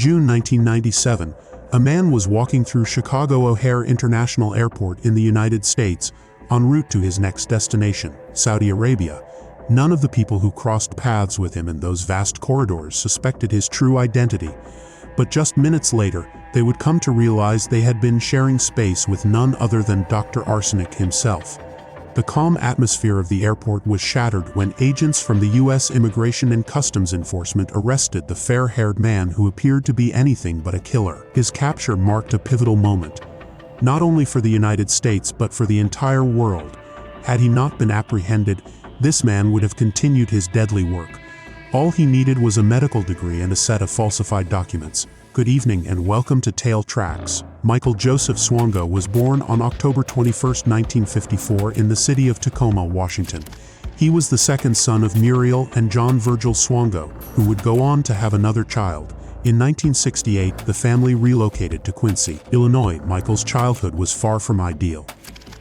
June 1997, a man was walking through Chicago O'Hare International Airport in the United States en route to his next destination, Saudi Arabia. None of the people who crossed paths with him in those vast corridors suspected his true identity, but just minutes later, they would come to realize they had been sharing space with none other than Dr. Arsenic himself. The calm atmosphere of the airport was shattered when agents from the U.S. Immigration and Customs Enforcement arrested the fair-haired man who appeared to be anything but a killer. His capture marked a pivotal moment, not only for the United States but for the entire world. Had he not been apprehended, this man would have continued his deadly work. All he needed was a medical degree and a set of falsified documents. Good evening and welcome to Tail Tracks. Michael Joseph Swango was born on October 21, 1954 in the city of Tacoma, Washington. He was the second son of Muriel and John Virgil Swango, who would go on to have another child. In 1968, the family relocated to Quincy, Illinois. Michael's childhood was far from ideal.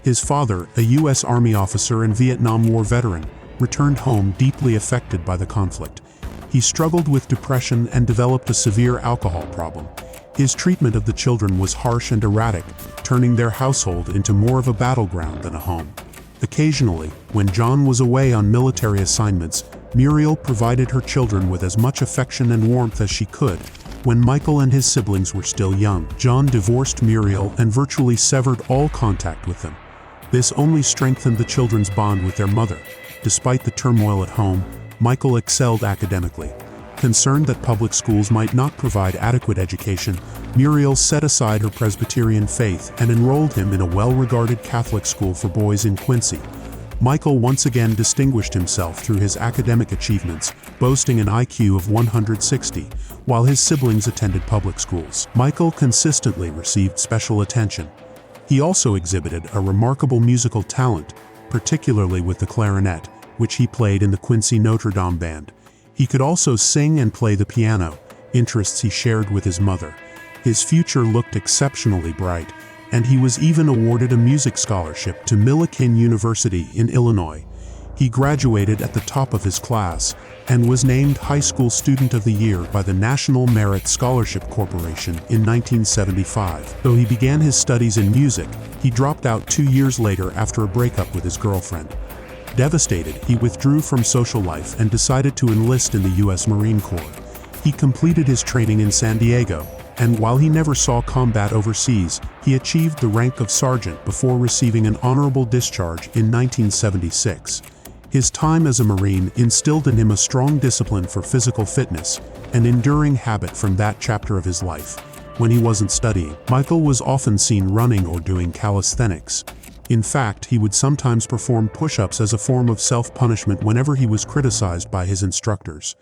His father, a U.S. Army officer and Vietnam War veteran, returned home deeply affected by the conflict. He struggled with depression and developed a severe alcohol problem. His treatment of the children was harsh and erratic, turning their household into more of a battleground than a home. Occasionally, when John was away on military assignments, Muriel provided her children with as much affection and warmth as she could. When Michael and his siblings were still young, John divorced Muriel and virtually severed all contact with them. This only strengthened the children's bond with their mother. Despite the turmoil at home, Michael excelled academically. Concerned that public schools might not provide adequate education, Muriel set aside her Presbyterian faith and enrolled him in a well-regarded Catholic school for boys in Quincy. Michael once again distinguished himself through his academic achievements, boasting an IQ of 160, while his siblings attended public schools. Michael consistently received special attention. He also exhibited a remarkable musical talent, particularly with the clarinet, which he played in the Quincy Notre Dame Band. He could also sing and play the piano, interests he shared with his mother. His future looked exceptionally bright, and he was even awarded a music scholarship to Millikin University in Illinois. He graduated at the top of his class and was named High School Student of the Year by the National Merit Scholarship Corporation in 1975. Though he began his studies in music, he dropped out 2 years later after a breakup with his girlfriend. Devastated, he withdrew from social life and decided to enlist in the U.S. Marine Corps. He completed his training in San Diego, and while he never saw combat overseas, he achieved the rank of sergeant before receiving an honorable discharge in 1976. His time as a Marine instilled in him a strong discipline for physical fitness, an enduring habit from that chapter of his life. When he wasn't studying, Michael was often seen running or doing calisthenics. In fact, he would sometimes perform push-ups as a form of self-punishment whenever he was criticized by his instructors.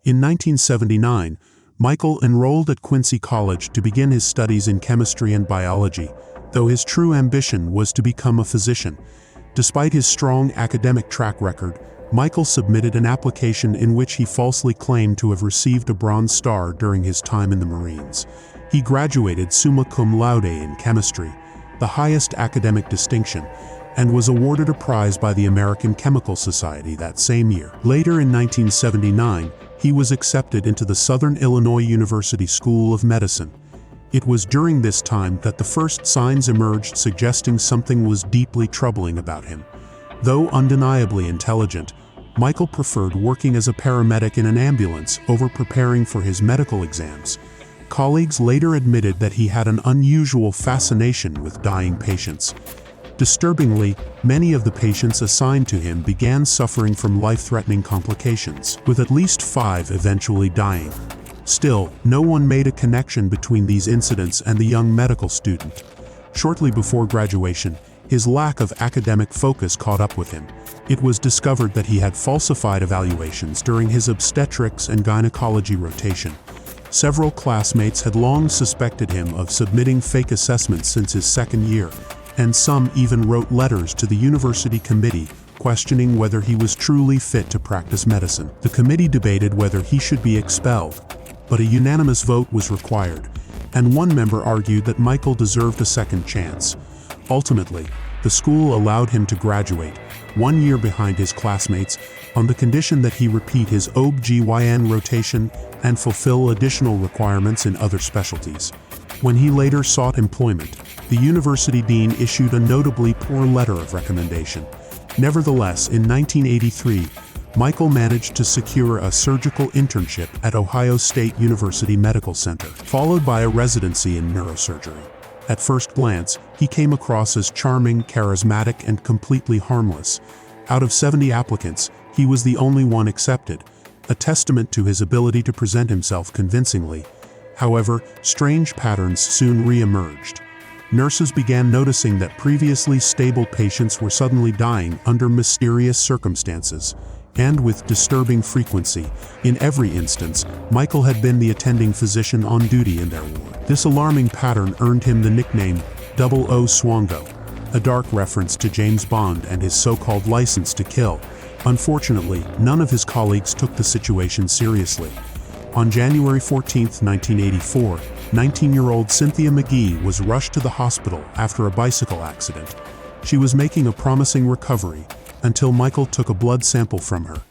In 1979, Michael enrolled at Quincy College to begin his studies in chemistry and biology, though his true ambition was to become a physician. Despite his strong academic track record, Michael submitted an application in which he falsely claimed to have received a Bronze Star during his time in the Marines. He graduated summa cum laude in chemistry, the highest academic distinction, and was awarded a prize by the American Chemical Society that same year. Later in 1979, he was accepted into the Southern Illinois University School of Medicine. It was during this time that the first signs emerged suggesting something was deeply troubling about him. Though undeniably intelligent, Michael preferred working as a paramedic in an ambulance over preparing for his medical exams. Colleagues later admitted that he had an unusual fascination with dying patients. Disturbingly, many of the patients assigned to him began suffering from life-threatening complications, with at least 5 eventually dying. Still, no one made a connection between these incidents and the young medical student. Shortly before graduation, his lack of academic focus caught up with him. It was discovered that he had falsified evaluations during his obstetrics and gynecology rotation. Several classmates had long suspected him of submitting fake assessments since his second year, and some even wrote letters to the university committee questioning whether he was truly fit to practice medicine. The committee debated whether he should be expelled, but a unanimous vote was required, and one member argued that Michael deserved a second chance. Ultimately, the school allowed him to graduate, 1 year behind his classmates, on the condition that he repeat his OB/GYN rotation and fulfill additional requirements in other specialties. When he later sought employment, the university dean issued a notably poor letter of recommendation. Nevertheless, in 1983, Michael managed to secure a surgical internship at Ohio State University Medical Center, followed by a residency in neurosurgery. At first glance, he came across as charming, charismatic, and completely harmless. Out of 70 applicants, he was the only one accepted, a testament to his ability to present himself convincingly. However, strange patterns soon re-emerged. Nurses began noticing that previously stable patients were suddenly dying under mysterious circumstances, and with disturbing frequency. In every instance, Michael had been the attending physician on duty in their ward. This alarming pattern earned him the nickname 00 Swango, a dark reference to James Bond and his so-called license to kill. Unfortunately, none of his colleagues took the situation seriously. On January 14, 1984, 19-year-old Cynthia McGee was rushed to the hospital after a bicycle accident. She was making a promising recovery until Michael took a blood sample from her.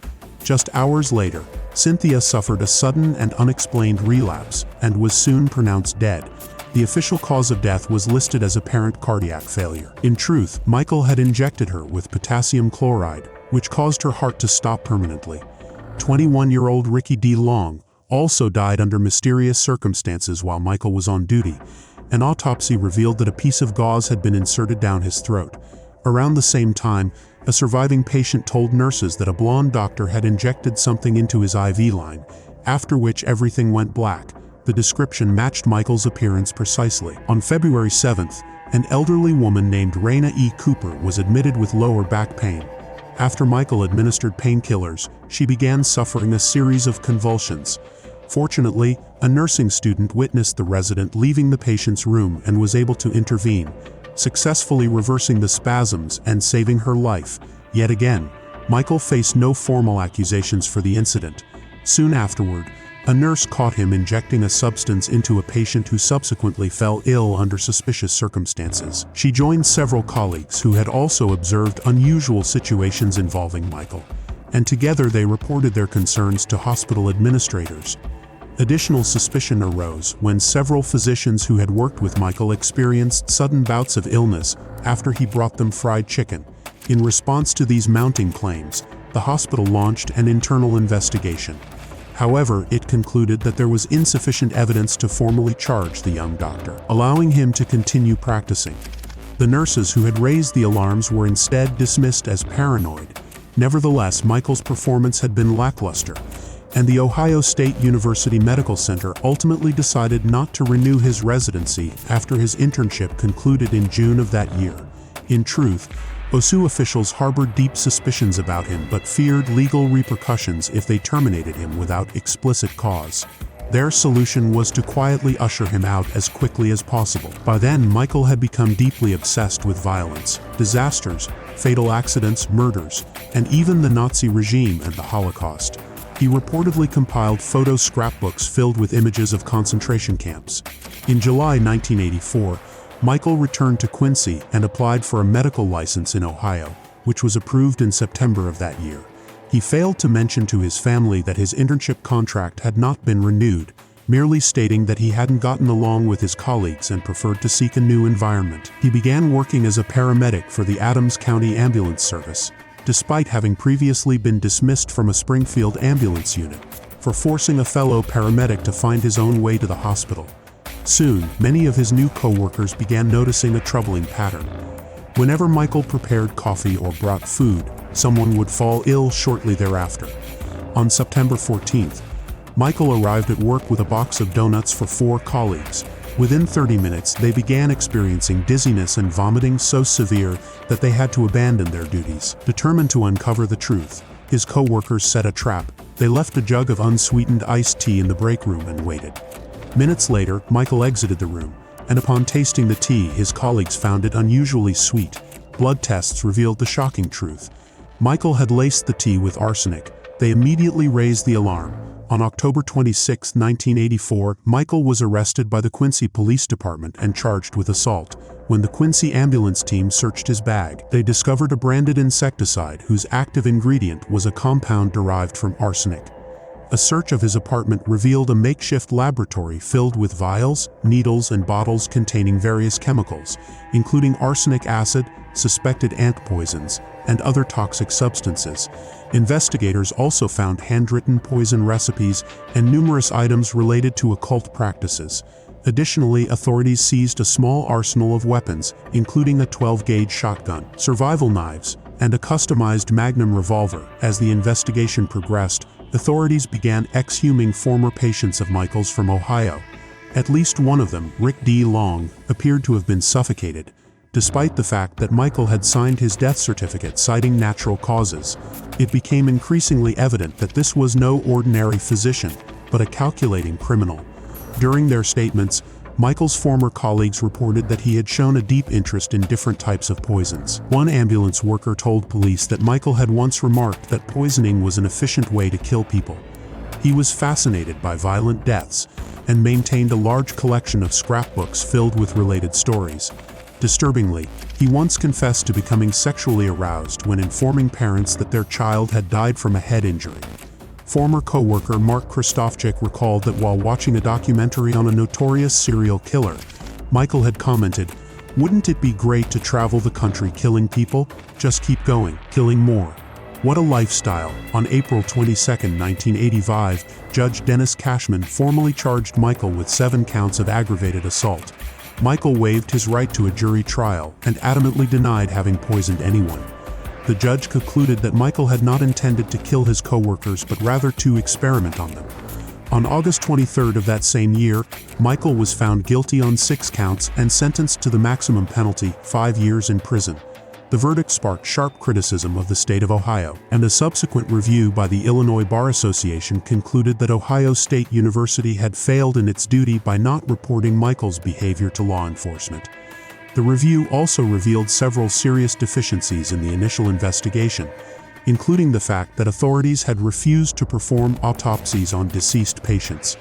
Just hours later, Cynthia suffered a sudden and unexplained relapse and was soon pronounced dead. The official cause of death was listed as apparent cardiac failure. In truth, Michael had injected her with potassium chloride, which caused her heart to stop permanently. 21-year-old Ricky D. Long also died under mysterious circumstances while Michael was on duty. An autopsy revealed that a piece of gauze had been inserted down his throat. Around the same time, a surviving patient told nurses that a blonde doctor had injected something into his IV line, after which everything went black. The description matched Michael's appearance precisely. On February 7th, an elderly woman named Raina E. Cooper was admitted with lower back pain. After Michael administered painkillers, she began suffering a series of convulsions. Fortunately, a nursing student witnessed the resident leaving the patient's room and was able to intervene, successfully reversing the spasms and saving her life. Yet again, Michael faced no formal accusations for the incident. Soon afterward, a nurse caught him injecting a substance into a patient who subsequently fell ill under suspicious circumstances. She joined several colleagues who had also observed unusual situations involving Michael, and together they reported their concerns to hospital administrators. Additional suspicion arose when several physicians who had worked with Michael experienced sudden bouts of illness after he brought them fried chicken. In response to these mounting claims, the hospital launched an internal investigation. However, it concluded that there was insufficient evidence to formally charge the young doctor, allowing him to continue practicing. The nurses who had raised the alarms were instead dismissed as paranoid. Nevertheless, Michael's performance had been lackluster, and the Ohio State University Medical Center ultimately decided not to renew his residency after his internship concluded in June of that year. In truth, OSU officials harbored deep suspicions about him but feared legal repercussions if they terminated him without explicit cause. Their solution was to quietly usher him out as quickly as possible. By then, Michael had become deeply obsessed with violence, disasters, fatal accidents, murders, and even the Nazi regime and the Holocaust. He reportedly compiled photo scrapbooks filled with images of concentration camps. In July 1984, Michael returned to Quincy and applied for a medical license in Ohio, which was approved in September of that year. He failed to mention to his family that his internship contract had not been renewed, merely stating that he hadn't gotten along with his colleagues and preferred to seek a new environment. He began working as a paramedic for the Adams County Ambulance Service, despite having previously been dismissed from a Springfield ambulance unit for forcing a fellow paramedic to find his own way to the hospital. Soon, many of his new co-workers began noticing a troubling pattern. Whenever Michael prepared coffee or brought food, someone would fall ill shortly thereafter. On September 14th, Michael arrived at work with a box of donuts for 4 colleagues. Within 30 minutes, they began experiencing dizziness and vomiting so severe that they had to abandon their duties. Determined to uncover the truth, his co-workers set a trap. They left a jug of unsweetened iced tea in the break room and waited. Minutes later, Michael exited the room, and upon tasting the tea, his colleagues found it unusually sweet. Blood tests revealed the shocking truth. Michael had laced the tea with arsenic. They immediately raised the alarm, On October 26, 1984, Michael was arrested by the Quincy Police Department and charged with assault. When the Quincy ambulance team searched his bag, they discovered a branded insecticide whose active ingredient was a compound derived from arsenic. A search of his apartment revealed a makeshift laboratory filled with vials, needles, and bottles containing various chemicals, including arsenic acid, suspected ant poisons, and other toxic substances. Investigators also found handwritten poison recipes and numerous items related to occult practices. Additionally, authorities seized a small arsenal of weapons, including a 12-gauge shotgun, survival knives, and a customized Magnum revolver. As the investigation progressed, authorities began exhuming former patients of Michael's from Ohio. At least one of them, Rick D. Long, appeared to have been suffocated, despite the fact that Michael had signed his death certificate citing natural causes. It became increasingly evident that this was no ordinary physician, but a calculating criminal. During their statements, Michael's former colleagues reported that he had shown a deep interest in different types of poisons. One ambulance worker told police that Michael had once remarked that poisoning was an efficient way to kill people. He was fascinated by violent deaths and maintained a large collection of scrapbooks filled with related stories. Disturbingly, he once confessed to becoming sexually aroused when informing parents that their child had died from a head injury. Former co-worker Mark Kristofchik recalled that while watching a documentary on a notorious serial killer, Michael had commented, "Wouldn't it be great to travel the country killing people? Just keep going, killing more. What a lifestyle." On April 22, 1985, Judge Dennis Cashman formally charged Michael with 7 counts of aggravated assault. Michael waived his right to a jury trial and adamantly denied having poisoned anyone. The judge concluded that Michael had not intended to kill his co-workers but rather to experiment on them. On August 23 of that same year, Michael was found guilty on 6 counts and sentenced to the maximum penalty, 5 years in prison. The verdict sparked sharp criticism of the state of Ohio, and a subsequent review by the Illinois Bar Association concluded that Ohio State University had failed in its duty by not reporting Michael's behavior to law enforcement. The review also revealed several serious deficiencies in the initial investigation, including the fact that authorities had refused to perform autopsies on deceased patients.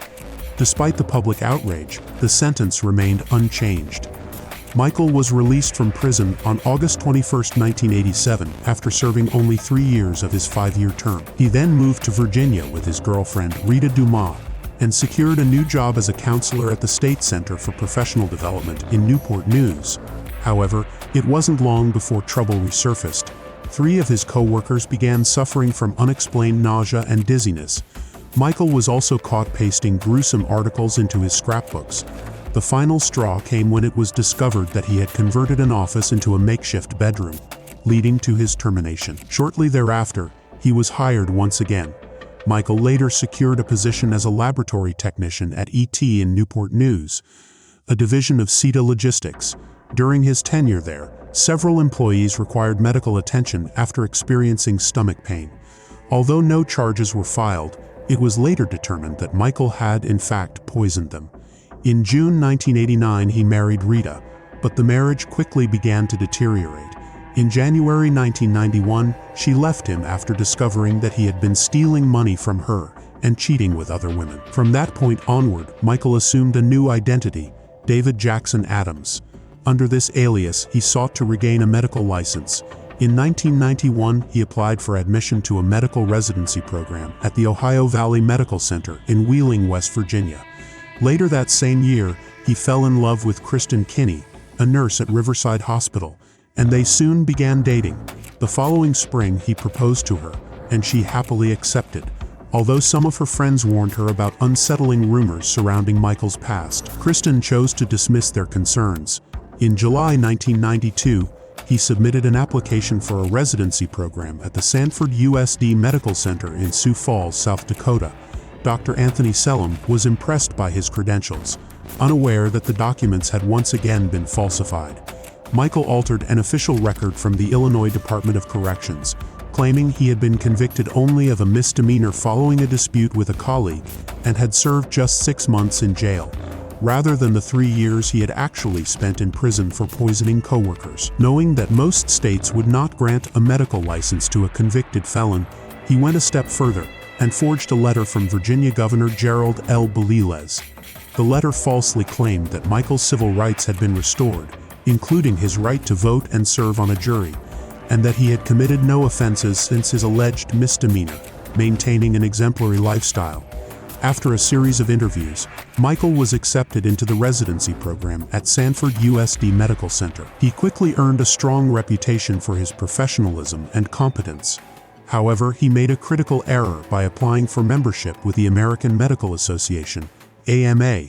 Despite the public outrage, the sentence remained unchanged. Michael was released from prison on August 21, 1987, after serving only 3 years of his 5-year term. He then moved to Virginia with his girlfriend, Rita Dumas, and secured a new job as a counselor at the State Center for Professional Development in Newport News. However, it wasn't long before trouble resurfaced. 3 of his co-workers began suffering from unexplained nausea and dizziness. Michael was also caught pasting gruesome articles into his scrapbooks. The final straw came when it was discovered that he had converted an office into a makeshift bedroom, leading to his termination. Shortly thereafter, he was hired once again. Michael later secured a position as a laboratory technician at ET in Newport News, a division of CETA Logistics. During his tenure there, several employees required medical attention after experiencing stomach pain. Although no charges were filed, it was later determined that Michael had, in fact, poisoned them. In June 1989, he married Rita, but the marriage quickly began to deteriorate. In January 1991, she left him after discovering that he had been stealing money from her and cheating with other women. From that point onward, Michael assumed a new identity, David Jackson Adams. Under this alias, he sought to regain a medical license. In 1991, he applied for admission to a medical residency program at the Ohio Valley Medical Center in Wheeling, West Virginia. Later that same year, he fell in love with Kristen Kinney, a nurse at Riverside Hospital, and they soon began dating. The following spring, he proposed to her, and she happily accepted. Although some of her friends warned her about unsettling rumors surrounding Michael's past, Kristen chose to dismiss their concerns. In July 1992, he submitted an application for a residency program at the Sanford USD Medical Center in Sioux Falls, South Dakota. Dr. Anthony Selim was impressed by his credentials, unaware that the documents had once again been falsified. Michael altered an official record from the Illinois Department of Corrections, claiming he had been convicted only of a misdemeanor following a dispute with a colleague and had served just 6 months in jail, rather than the 3 years he had actually spent in prison for poisoning coworkers. Knowing that most states would not grant a medical license to a convicted felon, he went a step further, and forged a letter from Virginia Governor Gerald L. Beliles. The letter falsely claimed that Michael's civil rights had been restored, including his right to vote and serve on a jury, and that he had committed no offenses since his alleged misdemeanor, maintaining an exemplary lifestyle. After a series of interviews, Michael was accepted into the residency program at Sanford USD Medical Center. He quickly earned a strong reputation for his professionalism and competence. However, he made a critical error by applying for membership with the American Medical Association, AMA,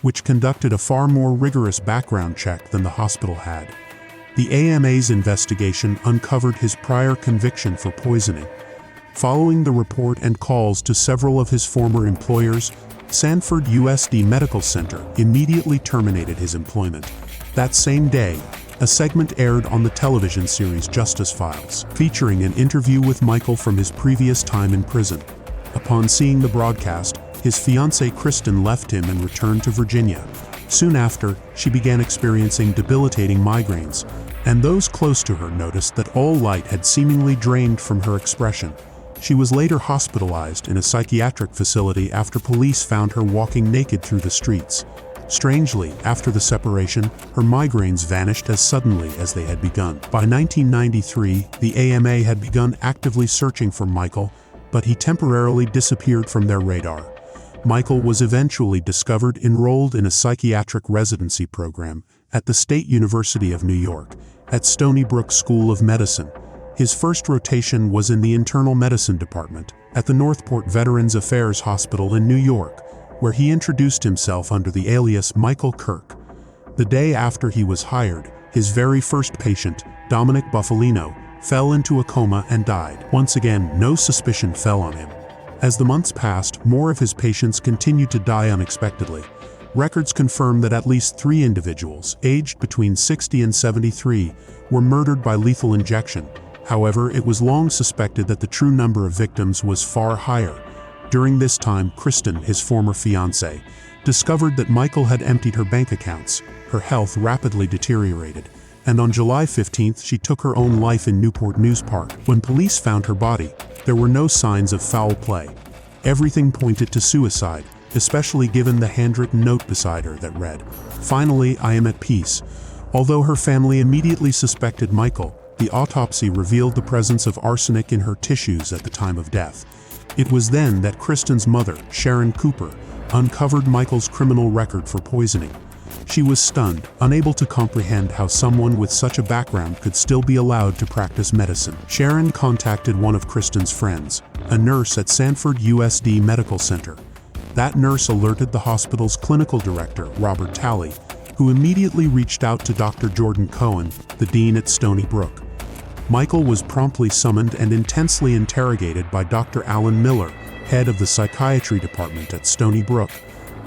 which conducted a far more rigorous background check than the hospital had. The AMA's investigation uncovered his prior conviction for poisoning. Following the report and calls to several of his former employers, Sanford USD Medical Center immediately terminated his employment. That same day, a segment aired on the television series Justice Files, featuring an interview with Michael from his previous time in prison. Upon seeing the broadcast, his fiancée Kristen left him and returned to Virginia. Soon after, she began experiencing debilitating migraines, and those close to her noticed that all light had seemingly drained from her expression. She was later hospitalized in a psychiatric facility after police found her walking naked through the streets. Strangely, after the separation, her migraines vanished as suddenly as they had begun. By 1993, the AMA had begun actively searching for Michael, but he temporarily disappeared from their radar. Michael was eventually discovered enrolled in a psychiatric residency program at the State University of New York, at Stony Brook School of Medicine. His first rotation was in the internal medicine department at the Northport Veterans Affairs Hospital in New York, where he introduced himself under the alias Michael Kirk. The day after he was hired, his very first patient, Dominic Buffalino, fell into a coma and died. Once again, no suspicion fell on him. As the months passed, more of his patients continued to die unexpectedly. Records confirm that at least 3 individuals, aged between 60 and 73, were murdered by lethal injection. However, it was long suspected that the true number of victims was far higher. During this time, Kristen, his former fiancée, discovered that Michael had emptied her bank accounts. Her health rapidly deteriorated, and on July 15th, she took her own life in Newport News Park. When police found her body, there were no signs of foul play. Everything pointed to suicide, especially given the handwritten note beside her that read, "Finally, I am at peace." Although her family immediately suspected Michael, the autopsy revealed the presence of arsenic in her tissues at the time of death. It was then that Kristen's mother, Sharon Cooper, uncovered Michael's criminal record for poisoning. She was stunned, unable to comprehend how someone with such a background could still be allowed to practice medicine. Sharon contacted one of Kristen's friends, a nurse at Sanford USD Medical Center. That nurse alerted the hospital's clinical director, Robert Talley, who immediately reached out to Dr. Jordan Cohen, the dean at Stony Brook. Michael was promptly summoned and intensely interrogated by Dr. Alan Miller, head of the psychiatry department at Stony Brook.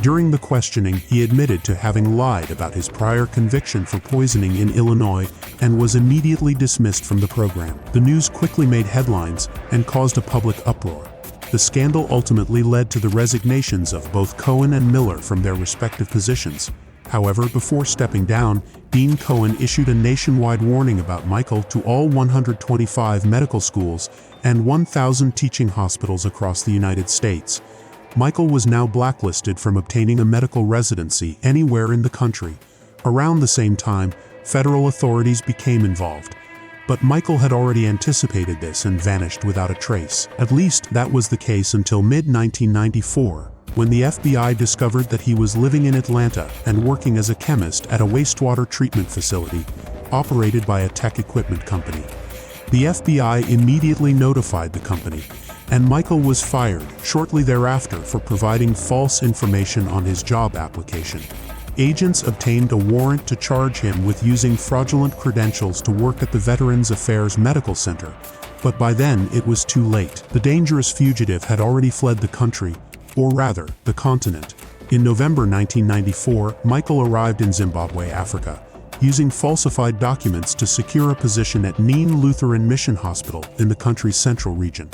During the questioning, he admitted to having lied about his prior conviction for poisoning in Illinois and was immediately dismissed from the program. The news quickly made headlines and caused a public uproar. The scandal ultimately led to the resignations of both Cohen and Miller from their respective positions. However, before stepping down, Dean Cohen issued a nationwide warning about Michael to all 125 medical schools and 1,000 teaching hospitals across the United States. Michael was now blacklisted from obtaining a medical residency anywhere in the country. Around the same time, federal authorities became involved. But Michael had already anticipated this and vanished without a trace. At least that was the case until mid-1994. When the FBI discovered that he was living in Atlanta and working as a chemist at a wastewater treatment facility operated by a tech equipment company. The FBI immediately notified the company, and Michael was fired shortly thereafter for providing false information on his job application. Agents obtained a warrant to charge him with using fraudulent credentials to work at the Veterans Affairs Medical Center, but by then it was too late. The dangerous fugitive had already fled the country, or rather, the continent. In November 1994, Michael arrived in Zimbabwe, Africa, using falsified documents to secure a position at Neen Lutheran Mission Hospital in the country's central region.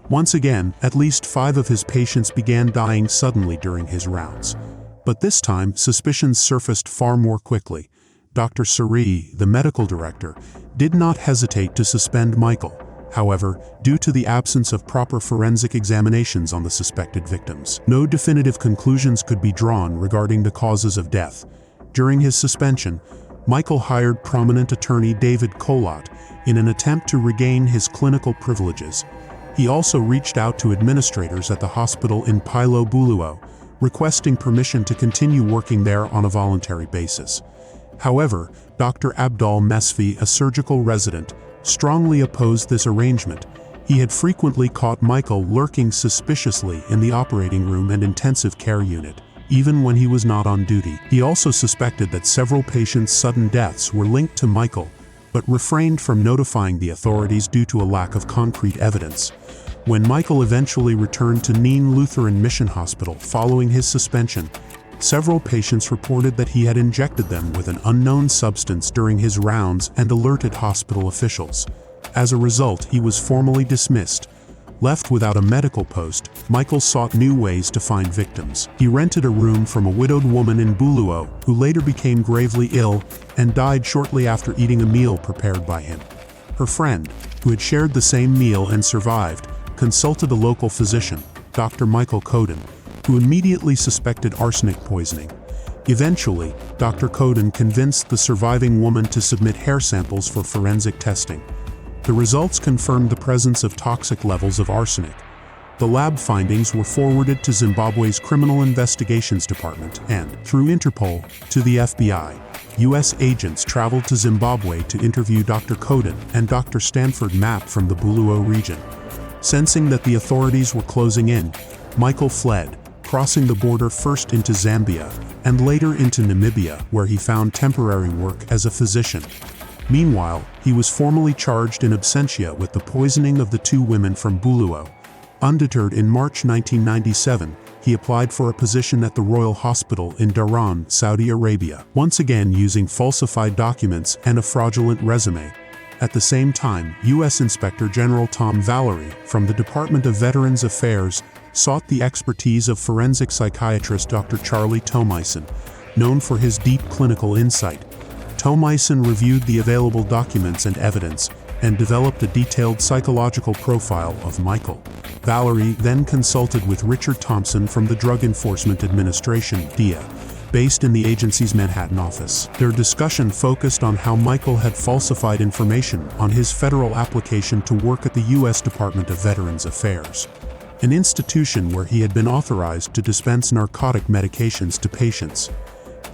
Once again, at least 5 of his patients began dying suddenly during his rounds. But this time, suspicions surfaced far more quickly. Dr. Suri, the medical director, did not hesitate to suspend Michael. however, due to the absence of proper forensic examinations on the suspected victims. No definitive conclusions could be drawn regarding the causes of death. During his suspension, Michael hired prominent attorney David Colott in an attempt to regain his clinical privileges. He also reached out to administrators at the hospital in Pilo Buluo, requesting permission to continue working there on a voluntary basis. However, Dr. Abdul Mesfi, a surgical resident, strongly opposed this arrangement. He had frequently caught Michael lurking suspiciously in the operating room and intensive care unit, even when he was not on duty. He also suspected that several patients' sudden deaths were linked to Michael, but refrained from notifying the authorities due to a lack of concrete evidence. When Michael eventually returned to Neen Lutheran Mission Hospital following his suspension, several patients reported that he had injected them with an unknown substance during his rounds and alerted hospital officials. As a result, he was formally dismissed. Left without a medical post, Michael sought new ways to find victims. He rented a room from a widowed woman in Buluo, who later became gravely ill and died shortly after eating a meal prepared by him. Her friend, who had shared the same meal and survived, consulted a local physician, Dr. Michael Coden, who immediately suspected arsenic poisoning. Eventually, Dr. Coden convinced the surviving woman to submit hair samples for forensic testing. The results confirmed the presence of toxic levels of arsenic. The lab findings were forwarded to Zimbabwe's Criminal Investigations Department and, through Interpol, to the FBI. U.S. agents traveled to Zimbabwe to interview Dr. Coden and Dr. Stanford Mapp from the Buluo region. Sensing that the authorities were closing in, Michael fled, crossing the border first into Zambia and later into Namibia, where he found temporary work as a physician. Meanwhile, he was formally charged in absentia with the poisoning of the two women from Buluo. Undeterred, in March 1997, he applied for a position at the Royal Hospital in Dhahran, Saudi Arabia, once again using falsified documents and a fraudulent resume. At the same time, U.S. Inspector General Tom Valerie, from the Department of Veterans Affairs, sought the expertise of forensic psychiatrist Dr. Charlie Tomyson, known for his deep clinical insight. Tomyson reviewed the available documents and evidence and developed a detailed psychological profile of Michael. Valerie then consulted with Richard Thompson from the Drug Enforcement Administration, DEA, based in the agency's Manhattan office. Their discussion focused on how Michael had falsified information on his federal application to work at the U.S. Department of Veterans Affairs, an institution where he had been authorized to dispense narcotic medications to patients.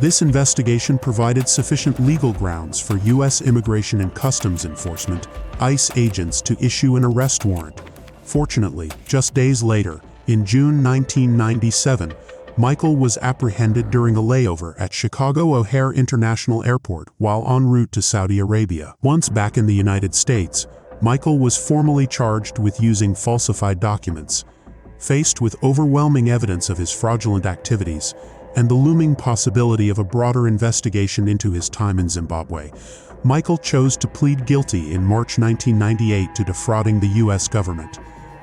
This investigation provided sufficient legal grounds for U.S. Immigration and Customs Enforcement, ICE agents to issue an arrest warrant. Fortunately, just days later, in June 1997, Michael was apprehended during a layover at Chicago O'Hare International Airport while en route to Saudi Arabia. Once back in the United States, Michael was formally charged with using falsified documents. Faced with overwhelming evidence of his fraudulent activities and the looming possibility of a broader investigation into his time in Zimbabwe, Michael chose to plead guilty in March 1998 to defrauding the U.S. government.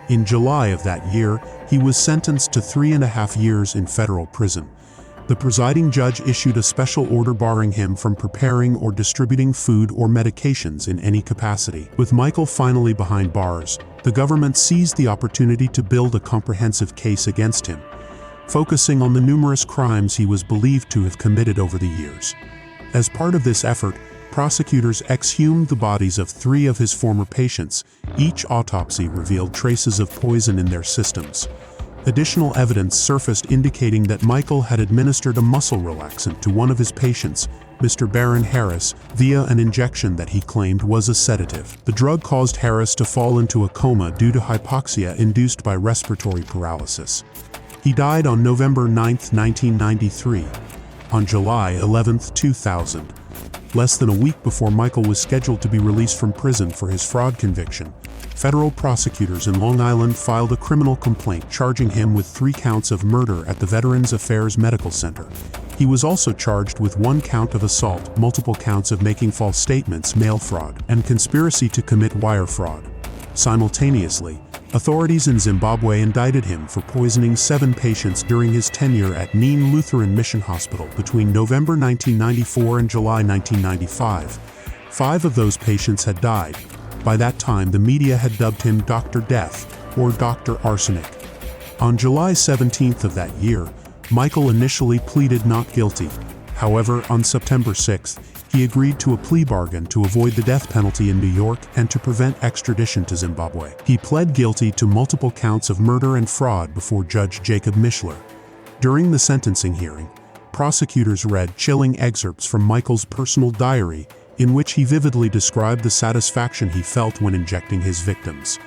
In July of that year, he was sentenced to 3.5 years in federal prison. The presiding judge issued a special order barring him from preparing or distributing food or medications in any capacity. With Michael finally behind bars, the government seized the opportunity to build a comprehensive case against him, focusing on the numerous crimes he was believed to have committed over the years. As part of this effort, prosecutors exhumed the bodies of 3 of his former patients. Each autopsy revealed traces of poison in their systems. Additional evidence surfaced indicating that Michael had administered a muscle relaxant to one of his patients, Mr. Baron Harris, via an injection that he claimed was a sedative. The drug caused Harris to fall into a coma due to hypoxia induced by respiratory paralysis. He died on November 9, 1993. On July 11, 2000, less than a week before Michael was scheduled to be released from prison for his fraud conviction, federal prosecutors in Long Island filed a criminal complaint charging him with 3 counts of murder at the Veterans Affairs Medical Center. He was also charged with 1 count of assault, multiple counts of making false statements, mail fraud, and conspiracy to commit wire fraud. Simultaneously, authorities in Zimbabwe indicted him for poisoning 7 patients during his tenure at Neen Lutheran Mission Hospital between November 1994 and July 1995. 5 of those patients had died. By that time, the media had dubbed him Dr. Death, or Dr. Arsenic. On July 17th of that year, Michael initially pleaded not guilty. However, on September 6th, he agreed to a plea bargain to avoid the death penalty in New York and to prevent extradition to Zimbabwe. He pled guilty to multiple counts of murder and fraud before Judge Jacob Mishler. During the sentencing hearing, prosecutors read chilling excerpts from Michael's personal diary in which he vividly described the satisfaction he felt when injecting his victims.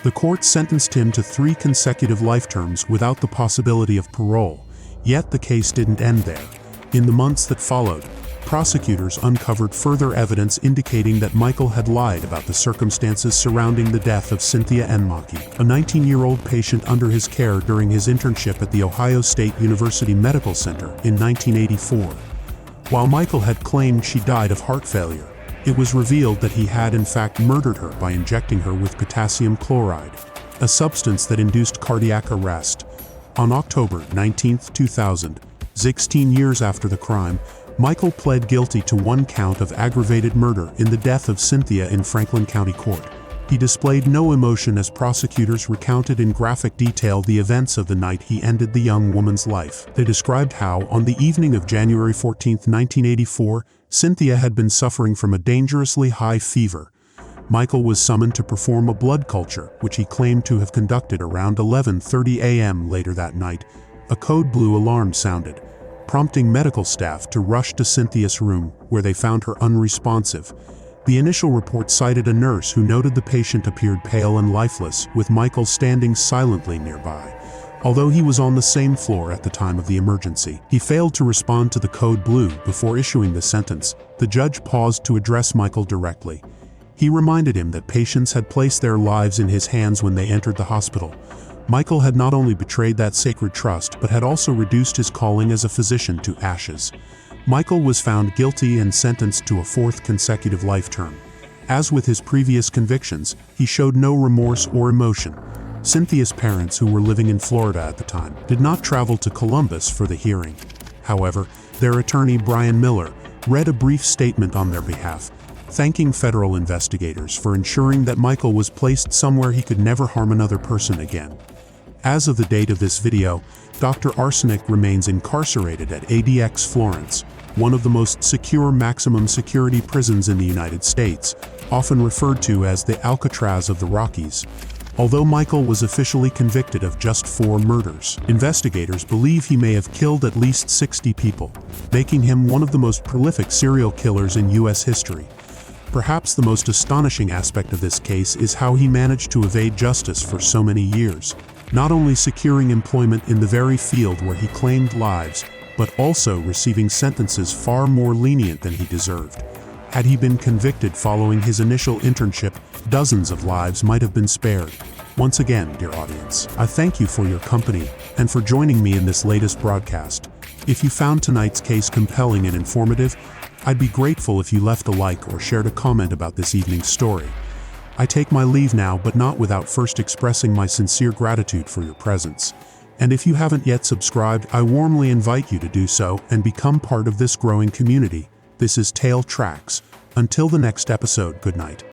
The court sentenced him to 3 consecutive life terms without the possibility of parole, yet the case didn't end there. In the months that followed, prosecutors uncovered further evidence indicating that Michael had lied about the circumstances surrounding the death of Cynthia Enmaki, a 19-year-old patient under his care during his internship at the Ohio State University Medical Center in 1984. While Michael had claimed she died of heart failure, it was revealed that he had in fact murdered her by injecting her with potassium chloride, a substance that induced cardiac arrest. On October 19, 2000, 16 years after the crime, Michael pled guilty to 1 count of aggravated murder in the death of Cynthia in Franklin County Court. He displayed no emotion as prosecutors recounted in graphic detail the events of the night he ended the young woman's life. They described how, on the evening of January 14, 1984, Cynthia had been suffering from a dangerously high fever. Michael was summoned to perform a blood culture, which he claimed to have conducted around 11:30 a.m. later that night. A code blue alarm sounded, prompting medical staff to rush to Cynthia's room, where they found her unresponsive. The initial report cited a nurse who noted the patient appeared pale and lifeless, with Michael standing silently nearby. Although he was on the same floor at the time of the emergency, he failed to respond to the code blue before issuing the sentence. The judge paused to address Michael directly. He reminded him that patients had placed their lives in his hands when they entered the hospital. Michael had not only betrayed that sacred trust, but had also reduced his calling as a physician to ashes. Michael was found guilty and sentenced to a 4th consecutive life term. As with his previous convictions, he showed no remorse or emotion. Cynthia's parents, who were living in Florida at the time, did not travel to Columbus for the hearing. However, their attorney Brian Miller read a brief statement on their behalf, thanking federal investigators for ensuring that Michael was placed somewhere he could never harm another person again. As of the date of this video, Dr. Arsenic remains incarcerated at ADX Florence, one of the most secure maximum security prisons in the United States, often referred to as the Alcatraz of the Rockies. Although Michael was officially convicted of just 4 murders, investigators believe he may have killed at least 60 people, making him one of the most prolific serial killers in U.S. history. Perhaps the most astonishing aspect of this case is how he managed to evade justice for so many years, not only securing employment in the very field where he claimed lives, but also receiving sentences far more lenient than he deserved. Had he been convicted following his initial internship, dozens of lives might have been spared. Once again, dear audience, I thank you for your company and for joining me in this latest broadcast. If you found tonight's case compelling and informative, I'd be grateful if you left a like or shared a comment about this evening's story. I take my leave now, but not without first expressing my sincere gratitude for your presence. And if you haven't yet subscribed, I warmly invite you to do so and become part of this growing community. This is Tale Tracks. Until the next episode, good night.